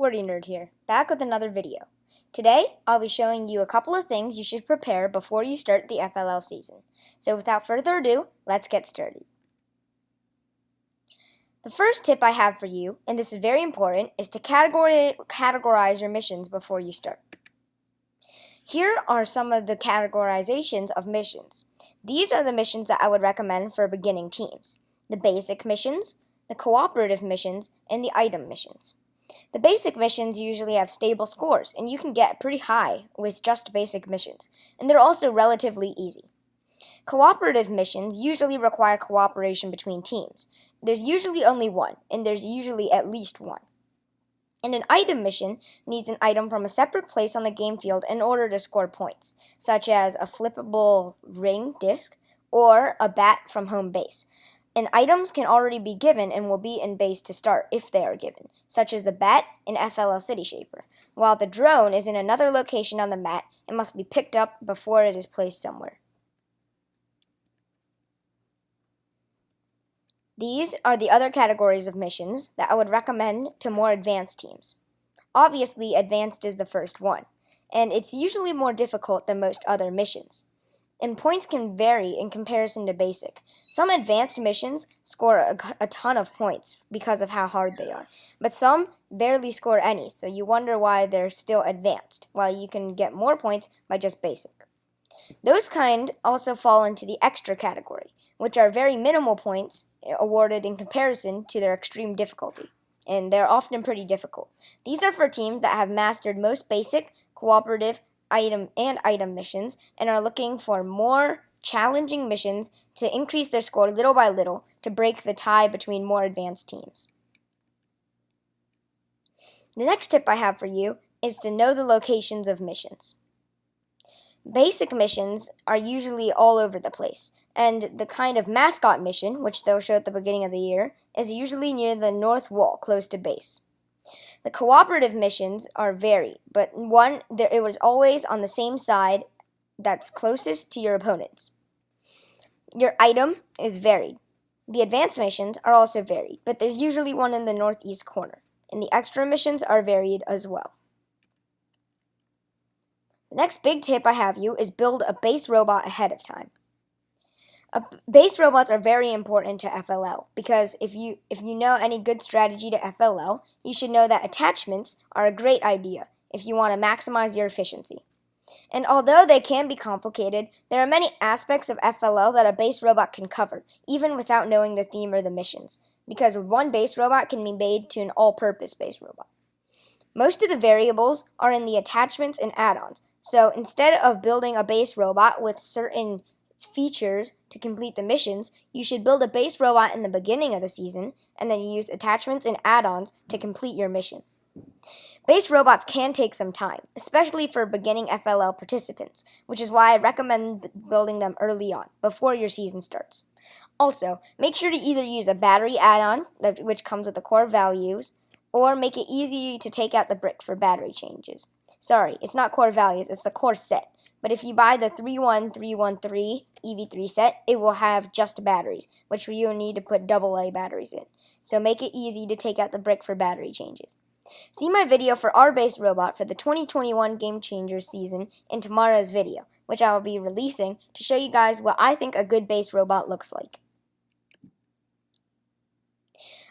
Wordy Nerd here, back with another video. Today, I'll be showing you a couple of things you should prepare before you start the FLL season. So without further ado, let's get started. The first tip I have for you, and this is very important, is to categorize your missions before you start. Here are some of the categorizations of missions. These are the missions that I would recommend for beginning teams: the basic missions, the cooperative missions, and the item missions. The basic missions usually have stable scores, and you can get pretty high with just basic missions, and they're also relatively easy. Cooperative missions usually require cooperation between teams. There's usually only one, and there's usually at least one. And an item mission needs an item from a separate place on the game field in order to score points, such as a flippable ring disc or a bat from home base. And items can already be given and will be in base to start if they are given, such as the bat in FLL City Shaper, while the drone is in another location on the map and must be picked up before it is placed somewhere. These are the other categories of missions that I would recommend to more advanced teams. Obviously, advanced is the first one, and it's usually more difficult than most other missions. And points can vary in comparison to basic. Some advanced missions score a ton of points because of how hard they are, but some barely score any, so you wonder why they're still advanced, while you can get more points by just basic. Those kind also fall into the extra category, which are very minimal points awarded in comparison to their extreme difficulty, and they're often pretty difficult. These are for teams that have mastered most basic, cooperative, item missions and are looking for more challenging missions to increase their score little by little to break the tie between more advanced teams. The next tip I have for you is to know the locations of missions. Basic missions are usually all over the place, and the kind of mascot mission, which they'll show at the beginning of the year, is usually near the north wall close to base. The cooperative missions are varied, but it was always on the same side that's closest to your opponents. Your item is varied. The advanced missions are also varied, but there's usually one in the northeast corner, and the extra missions are varied as well. The next big tip I have you is build a base robot ahead of time. Base robots are very important to FLL because if you know any good strategy to FLL, you should know that attachments are a great idea if you want to maximize your efficiency. And although they can be complicated, there are many aspects of FLL that a base robot can cover, even without knowing the theme or the missions, because one base robot can be made to an all-purpose base robot. Most of the variables are in the attachments and add-ons, so instead of building a base robot with certain features to complete the missions, you should build a base robot in the beginning of the season and then use attachments and add-ons to complete your missions. Base robots can take some time, especially for beginning FLL participants, which is why I recommend building them early on, before your season starts. Also, make sure to either use a battery add-on, which comes with the core values, or make it easy to take out the brick for battery changes. Sorry, it's not core values, it's the core set. But if you buy the 31313 EV3 set, it will have just batteries, which you'll need to put AA batteries in. So make it easy to take out the brick for battery changes. See my video for our base robot for the 2021 Game Changers season in tomorrow's video, which I will be releasing to show you guys what I think a good base robot looks like.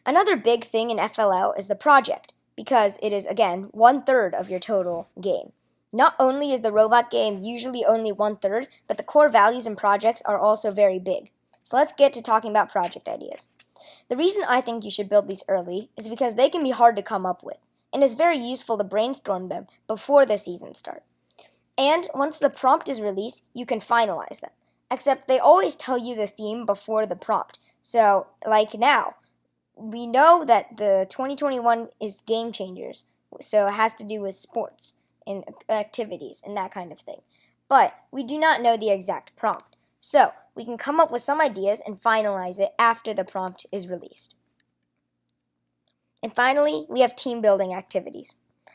Another big thing in FLL is the project, because it is, again, 1/3 of your total game. Not only is the robot game usually only 1/3, but the core values and projects are also very big. So let's get to talking about project ideas. The reason I think you should build these early is because they can be hard to come up with, and it's very useful to brainstorm them before the season starts. And once the prompt is released, you can finalize them, except they always tell you the theme before the prompt. So, like now, we know that the 2021 is Game Changers, so it has to do with sports and activities and that kind of thing. But we do not know the exact prompt, so we can come up with some ideas and finalize it after the prompt is released. And finally, we have team building activities.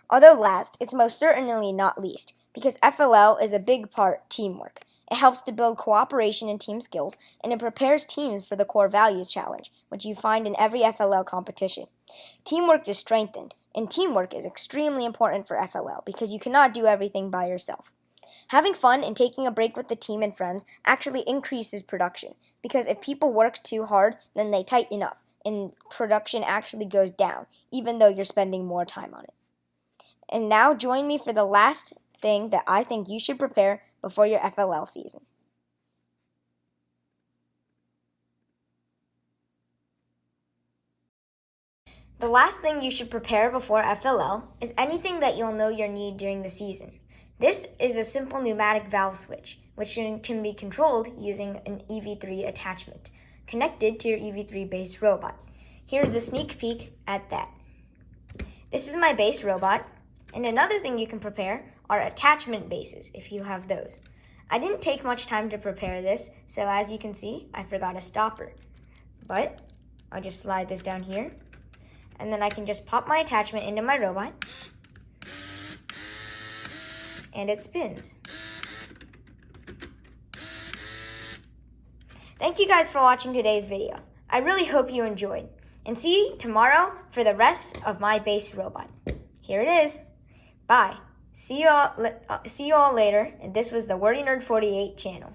Although last, it's most certainly not least, because FLL is a big part teamwork. It helps to build cooperation and team skills, and it prepares teams for the core values challenge, which you find in every FLL competition. Teamwork is strengthened, And teamwork is extremely important for FLL because you cannot do everything by yourself. Having fun and taking a break with the team and friends actually increases production because if people work too hard, then they tighten up and production actually goes down, even though you're spending more time on it. And now join me for the last thing that I think you should prepare before your FLL season. The last thing you should prepare before FLL is anything that you'll know you'll need during the season. This is a simple pneumatic valve switch, which can be controlled using an EV3 attachment, connected to your EV3 base robot. Here's a sneak peek at that. This is my base robot, and another thing you can prepare are attachment bases, if you have those. I didn't take much time to prepare this, so as you can see, I forgot a stopper. But I'll just slide this down here, and then I can just pop my attachment into my robot, and it spins. Thank you guys for watching today's video. I really hope you enjoyed. And see you tomorrow for the rest of my base robot. Here it is. Bye. See you all later. And this was the Wordy Nerd 48 channel.